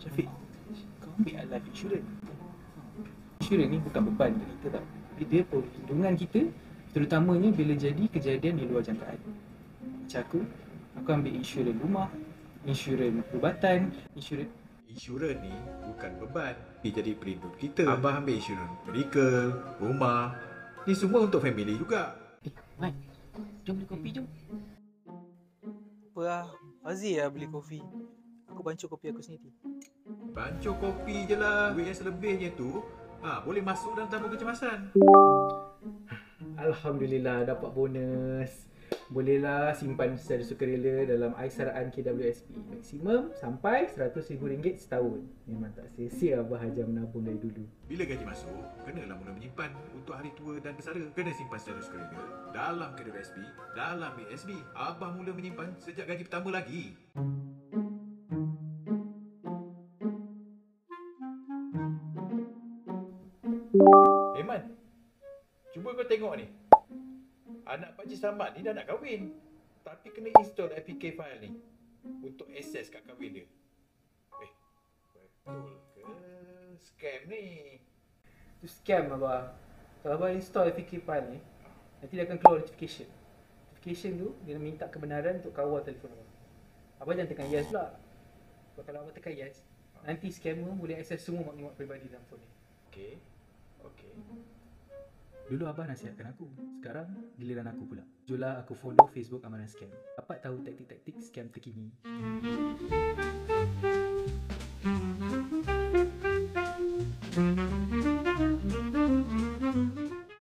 Syafiq, kau ambil life insurance. Insurans ni bukan beban untuk kita tau. Tapi dia perlindungan kita, terutamanya bila jadi kejadian di luar jangkaan. Macam aku ambil insurans rumah, insurans perubatan, insurans. Insurans ni bukan beban, dia jadi pelindung kita. Abah ambil insurans medical, rumah, ni semua untuk family juga. Man, jom beli kopi jom. Apa lah, Fazil lah beli kopi. Aku bancuk kopi aku sendiri. Bancuk kopi je lah. Duit yang selebihnya tu boleh masuk dalam tabung kecemasan. Alhamdulillah dapat bonus. Bolehlah simpan secara sukarela dalam aisaraan KWSP. Maksimum sampai RM100,000 setahun. Memang tak sia-sia Abah Hajar menabung dari dulu. Bila gaji masuk, kenalah mula menyimpan untuk hari tua dan bersara. Kena simpan secara sukarela dalam KWSP, dalam BSB. Abah mula menyimpan sejak gaji pertama lagi. Man, cuba kau tengok ni. Anak Pakcik Samad ni dah nak kahwin, tapi kena install APK file ni untuk akses kad kahwin dia. Betul ke scam ni? Itu scam Abah. Kalau Abah install APK file ni, nanti dia akan keluar notification. Notification tu, dia minta kebenaran untuk kawal telefon Abah. Abah jangan tekan yes pula. Sebab kalau Abah tekan yes, nanti scammer boleh akses semua maklumat peribadi dalam phone ni. Okey. Dulu Abah nasihatkan aku. Sekarang giliran aku pula. Julah aku follow Facebook Amaran Scam. Dapat tahu taktik-taktik scam terkini.